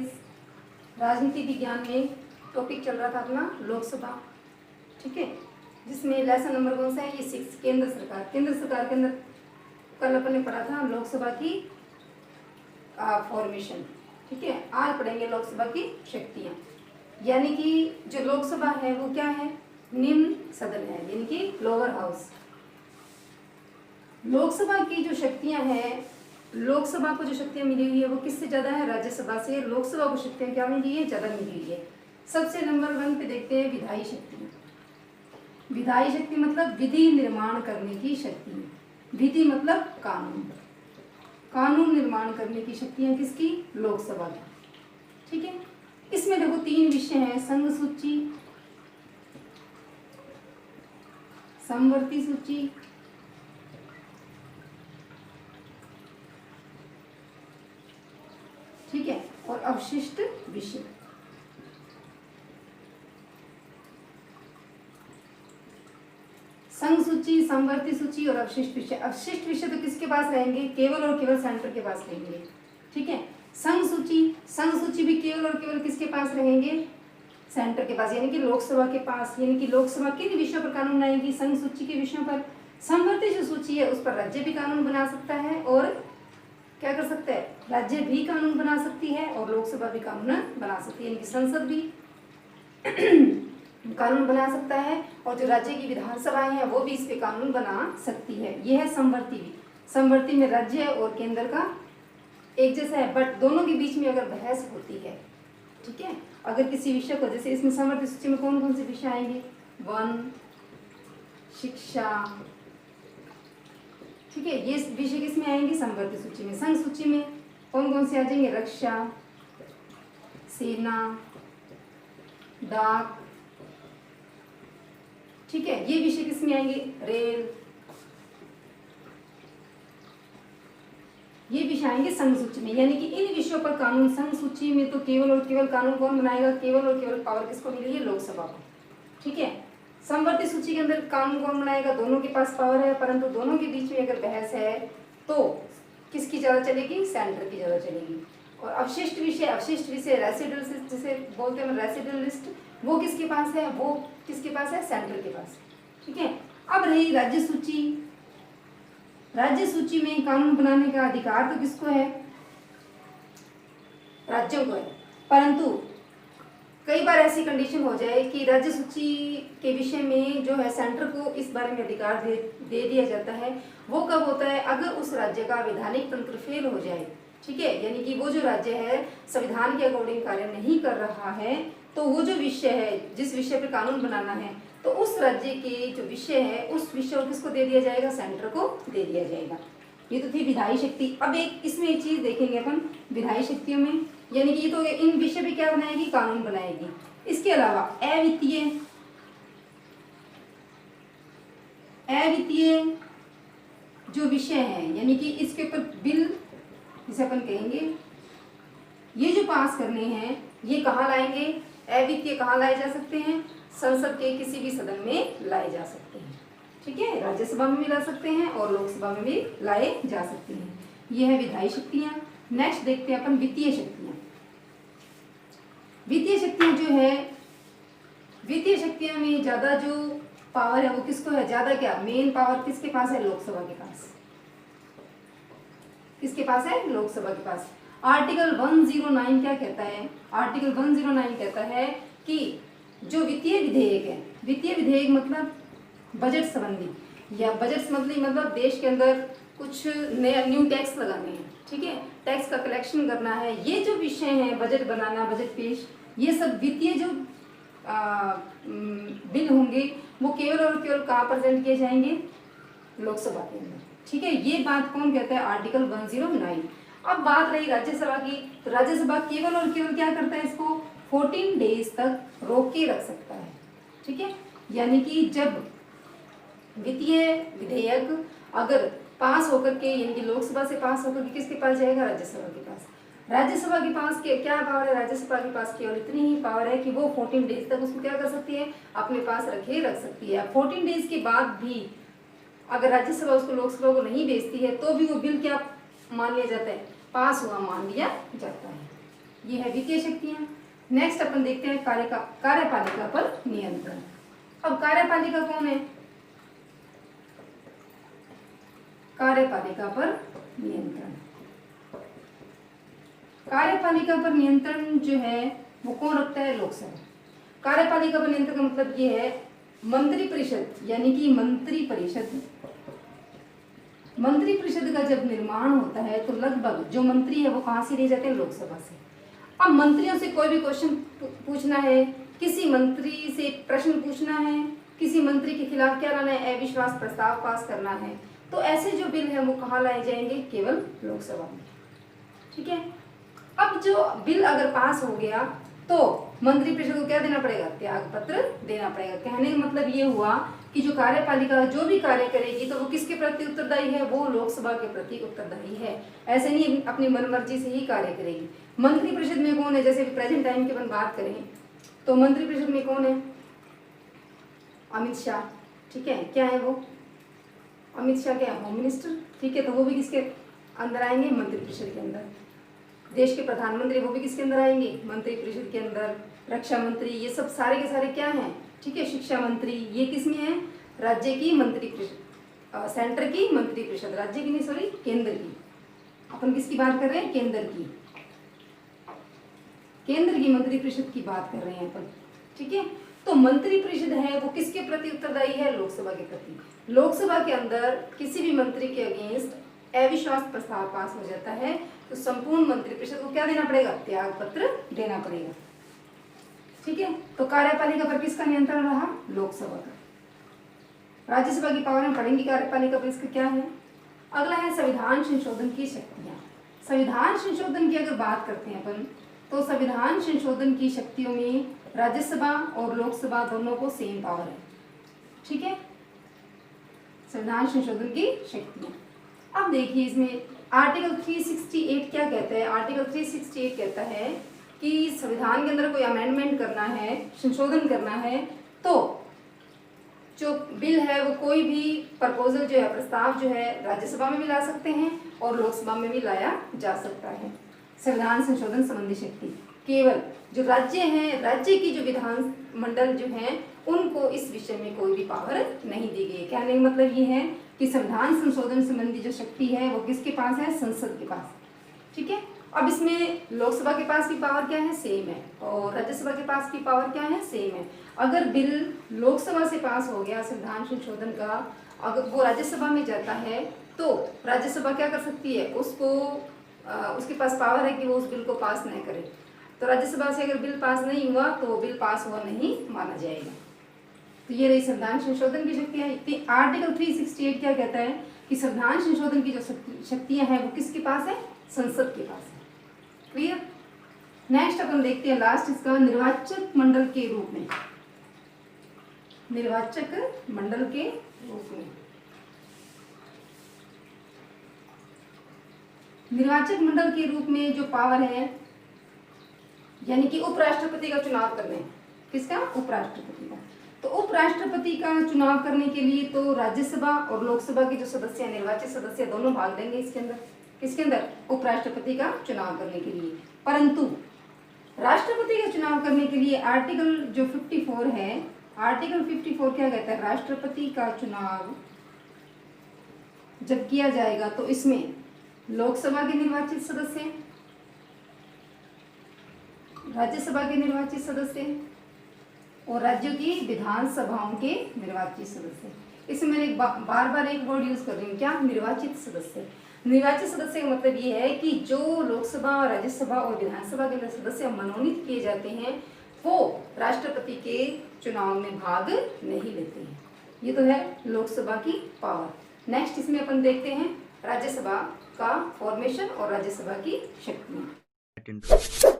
Guys, राजनीति विज्ञान में टॉपिक चल रहा था अपना लोकसभा, ठीक है, जिसमें लेसन नंबर कौन सा है, ये 6, केंद्र सरकार। केंद्र सरकार के अंदर कल अपन ने पढ़ा था लोकसभा की फॉर्मेशन, ठीक है। आज पढ़ेंगे लोकसभा की शक्तियाँ, यानी कि जो लोकसभा है वो क्या है, निम्न सदन है, यानी कि लोअर हाउस। लोकसभा की जो शक्तियाँ हैं, लोकसभा को जो शक्तियाँ मिली हुई है वो किससे ज़्यादा है, राज्यसभा से। लोकसभा को शक्तियाँ क्या मिली है, ज़्यादा मिली हुई है। सबसे नंबर 1 पे देखते हैं विधायी शक्ति। विधायी शक्ति मतलब विधि निर्माण करने की शक्ति। विधि मतलब कानून, कानून निर्माण करने की शक्तियाँ किसकी, लोकसभा की, ठीक है। इसमें देखो 3 विषय हैं, संघ सूची, समवर्ती सूची ठीक है, और अवशिष्ट विषय। संघ सूची, समवर्ती सूची और अवशिष्ट विषय। अवशिष्ट विषय तो किसके पास रहेंगे, केवल और केवल सेंटर के पास रहेंगे, ठीक है। संघ सूची, संघ सूची भी केवल और केवल किसके पास रहेंगे, सेंटर के पास, यानी कि लोकसभा के पास। यानी कि लोकसभा किन विषयों पर कानून बनाएगी, संघ सूची के विषयों पर। समवर्ती जो सूची है उस पर राज्य भी कानून बना सकता है, और क्या कर सकता है, राज्य भी कानून बना सकती है और लोकसभा भी कानून बना सकती है, यानी कि संसद भी कानून बना सकता है, और जो राज्य की विधानसभाएं हैं वो भी इस पे कानून बना सकती है। यह है समवर्ती भी। समवर्ती में राज्य और केंद्र का एक जैसा है, बट दोनों के बीच में अगर बहस होती है, ठीक है, अगर किसी विषय को, जैसे इसमें समवर्ती सूची में कौन कौन से विषय आएंगे, वन, शिक्षा, ठीक है, ये विषय किसमें आएंगे, समवर्ती सूची में। संघ सूची में कौन कौन से आ जाएंगे, रक्षा, सेना, डाक, ठीक है, ये विषय किसमें आएंगे, रेल, ये विषय आएंगे संघ सूची में। यानी कि इन विषयों पर कानून संघ सूची में तो केवल और केवल कानून कौन बनाएगा, केवल और केवल पावर किसको मिली है, लोकसभा को, ठीक है। समवर्ती सूची के अंदर कानून कौन बनाएगा, दोनों के पास पावर है, परंतु दोनों के बीच में अगर बहस है तो किसकी ज्यादा चलेगी, सेंटर की ज्यादा चलेगी। और अवशिष्ट विषय, अवशिष्ट विषय रेसिडुअल जिसे बोलते हैं रेसिडुअल लिस्ट, वो किसके पास है, वो किसके पास है, सेंटर के पास, ठीक है। अब रही राज्य सूची। राज्य सूची में कानून बनाने का अधिकार तो किसको है, राज्यों को है, परंतु कई बार ऐसी कंडीशन हो जाए कि राज्य सूची के विषय में जो है सेंटर को इस बारे में अधिकार दे दिया जाता है। वो कब होता है, अगर उस राज्य का वैधानिक तंत्र फेल हो जाए, ठीक है, यानी कि वो जो राज्य है संविधान के अकॉर्डिंग कार्य नहीं कर रहा है, तो वो जो विषय है, जिस विषय पर कानून बनाना है, तो उस राज्य के जो विषय है उस विषय को किसको दे दिया जाएगा, सेंटर को दे दिया जाएगा। ये तो थी विधायी शक्ति। अब इसमें एक चीज देखेंगे अपन विधायी शक्तियों में, यानी कि ये तो इन विषय पे क्या बनाएगी, कानून बनाएगी। इसके अलावा अवित्तीय, अवित्तीय जो विषय है, यानी कि इसके ऊपर बिल जिसे अपन कहेंगे, ये जो पास करने हैं ये कहाँ लाएंगे, अवित्तीय कहाँ लाए जा सकते हैं, संसद के किसी भी सदन में लाए जा सकते हैं, ठीक है। राज्यसभा में भी ला सकते हैं और लोकसभा में भी लाए जा सकते हैं। ये है विधायी शक्तियां। नेक्स्ट देखते हैं अपन वित्तीय शक्तियां। वित्तीय शक्तियां जो है, वित्तीय शक्तियां में ज्यादा जो पावर है वो किसको है, ज्यादा क्या, मेन पावर किसके पास है, लोकसभा के पास। किसके पास है, लोकसभा के पास। आर्टिकल 109 क्या कहता है, आर्टिकल 109 कहता है कि जो वित्तीय विधेयक है, वित्तीय विधेयक मतलब बजट संबंधी, या बजट संबंधी मतलब देश के अंदर कुछ नया न्यू टैक्स लगाने हैं, ठीक है, टैक्स का कलेक्शन करना है, ये जो विषय है, बजट बनाना, बजट पेश, ये सब वित्तीय जो बिल होंगे वो केवल और केवल कहाँ प्रेजेंट किए जाएंगे, लोकसभा के अंदर, ठीक है। ये बात कौन कहता है, आर्टिकल 109। अब बात रही राज्यसभा की, तो राज्यसभा केवल और केवल क्या करता है, इसको 14 डेज तक रोक के रख सकता है, ठीक है। यानी कि जब वित्तीय विधेयक अगर पास होकर के, यानी कि लोकसभा से पास होकर के किसके पास जाएगा, राज्यसभा के पास। राज्यसभा के पास क्या पावर है, राज्यसभा के पास केवल इतनी ही पावर है कि वो 14 डेज तक उसको क्या कर सकती है, अपने पास रख सकती है। 14 डेज के बाद भी अगर राज्यसभा उसको लोकसभा को नहीं भेजती है तो भी वो बिल क्या मान लिया जाता है, पास हुआ मान लिया जाता है, ये है वित्तीय शक्तियां। नेक्स्ट अपन देखते हैं कार्यपालिका पर नियंत्रण। अब कार्यपालिका कौन है? कार्यपालिका पर नियंत्रण। कार्यपालिका पर नियंत्रण जो है वो कौन रखता है? लोकसभा। कार्यपालिका पर नियंत्रण का मतलब ये है मंत्री परिषद, यानी कि मंत्री परिषद का जब निर्माण होता है तो लगभग जो मंत्री है वो कहां से लिए जाते हैं? लोकसभा से। अब मंत्रियों से कोई भी क्वेश्चन पूछना है, किसी मंत्री से प्रश्न पूछना है, किसी मंत्री के खिलाफ क्या लाना है? अविश्वास प्रस्ताव पास करना है, तो ऐसे जो बिल है वो कहाँ लाए जाएंगे? केवल लोकसभा में। ठीक है। अब जो बिल अगर पास हो गया तो मंत्री परिषद को क्या देना पड़ेगा? त्याग पत्र देना पड़ेगा। कहने का मतलब ये हुआ कि जो कार्यपालिका जो भी कार्य करेगी तो वो किसके प्रति उत्तरदायी है? वो लोकसभा के प्रति उत्तरदायी है। ऐसे नहीं अपनी मनमर्जी से ही कार्य करेगी। मंत्री परिषद में कौन है? जैसे प्रेजेंट टाइम की अपन बात करें तो मंत्री परिषद में कौन है? अमित शाह। ठीक है, क्या है वो? अमित शाह क्या है? Home minister. ठीक है, तो वो भी किसके अंदर आएंगे? मंत्री परिषद के अंदर। देश के प्रधानमंत्री वो भी किसके अंदर आएंगे? मंत्री परिषद के अंदर। रक्षा मंत्री, ये सब सारे के सारे क्या हैं? ठीक है, शिक्षा मंत्री, ये किसमें है? राज्य की मंत्री परिषद, सेंटर की मंत्री परिषद, राज्य की नहीं सॉरी केंद्र की। अपन किसकी बात कर रहे हैं? केंद्र की। केंद्र की मंत्री परिषद की बात कर रहे हैं अपन। ठीक है, तो मंत्री परिषद है वो किसके प्रति उत्तरदायी है? लोकसभा के प्रति। लोकसभा के अंदर किसी भी मंत्री के अगेंस्ट अविश्वास प्रस्ताव पास हो जाता है तो संपूर्ण मंत्री परिषद को क्या देना पड़ेगा? त्याग पत्र देना पड़ेगा। ठीक है, तो कार्यपालिका पर किसका नियंत्रण रहा? लोकसभा का। राज्यसभा की पावर में पढ़ेंगे कार्यपालिका पर इसका क्या है। अगला है संविधान संशोधन की शक्तियां। संविधान संशोधन की अगर बात करते हैं अपन तो संविधान संशोधन की शक्तियों में राज्यसभा और लोकसभा दोनों को सेम पावर है। ठीक है, संविधान संशोधन की शक्तियां। अब देखिए इसमें आर्टिकल 368 क्या कहता है? आर्टिकल 368 कहता है कि संविधान के अंदर कोई अमेंडमेंट करना है, संशोधन करना है, तो जो बिल है वो कोई भी प्रपोजल जो है, प्रस्ताव जो है, राज्यसभा में भी ला सकते हैं और लोकसभा में भी लाया जा सकता है। संविधान संशोधन संबंधी शक्ति केवल जो राज्य हैं, राज्य की जो विधान मंडल जो हैं उनको इस विषय में कोई भी पावर नहीं दी गई। कहने का मतलब ये है कि संविधान संशोधन संबंधी जो शक्ति है वो किसके पास है? संसद के पास। ठीक है, अब इसमें लोकसभा के पास भी पावर क्या है? सेम है। और राज्यसभा के पास भी पावर क्या है? सेम है। अगर बिल लोकसभा से पास हो गया संविधान संशोधन का, अगर वो राज्यसभा में जाता है तो राज्यसभा क्या कर सकती है? उसके पास पावर है कि वो उस बिल को पास नहीं करे। तो राज्यसभा से अगर बिल पास नहीं हुआ तो वो बिल पास हुआ नहीं माना जाएगा। तो ये रही संविधान संशोधन की शक्तियां। आर्टिकल 368 क्या कहता है कि संविधान संशोधन की जो शक्तियां हैं वो किसके पास है? संसद के पास है। क्लियर। नेक्स्ट अपन देखते हैं लास्ट इसका निर्वाचक मंडल के रूप में। निर्वाचक मंडल के रूप में निर्वाचक मंडल के रूप में जो पावर है, यानी कि उपराष्ट्रपति का चुनाव करने। किसका? उपराष्ट्रपति का। तो उपराष्ट्रपति का चुनाव करने के लिए तो राज्यसभा और लोकसभा के जो सदस्य हैं, निर्वाचित सदस्य, दोनों भाग लेंगे इसके अंदर। किसके अंदर? उपराष्ट्रपति का चुनाव करने के लिए। परंतु राष्ट्रपति का चुनाव करने के लिए आर्टिकल जो 54 है, आर्टिकल 54 क्या कहता है? राष्ट्रपति का चुनाव जब किया जाएगा तो इसमें लोकसभा के निर्वाचित सदस्य, राज्यसभा के निर्वाचित सदस्य और राज्यों की विधानसभाओं के निर्वाचित सदस्य। इसमें मैंने बार बार एक वर्ड यूज कर रही हूँ, क्या? निर्वाचित सदस्य। निर्वाचित सदस्य का मतलब ये है कि जो लोकसभा, राज्यसभा और विधानसभा के सदस्य मनोनीत किए जाते हैं वो राष्ट्रपति के चुनाव में भाग नहीं लेते हैं। ये तो है लोकसभा की पावर। नेक्स्ट इसमें अपन देखते हैं राज्यसभा का फॉर्मेशन और राज्यसभा की शक्तियाँ।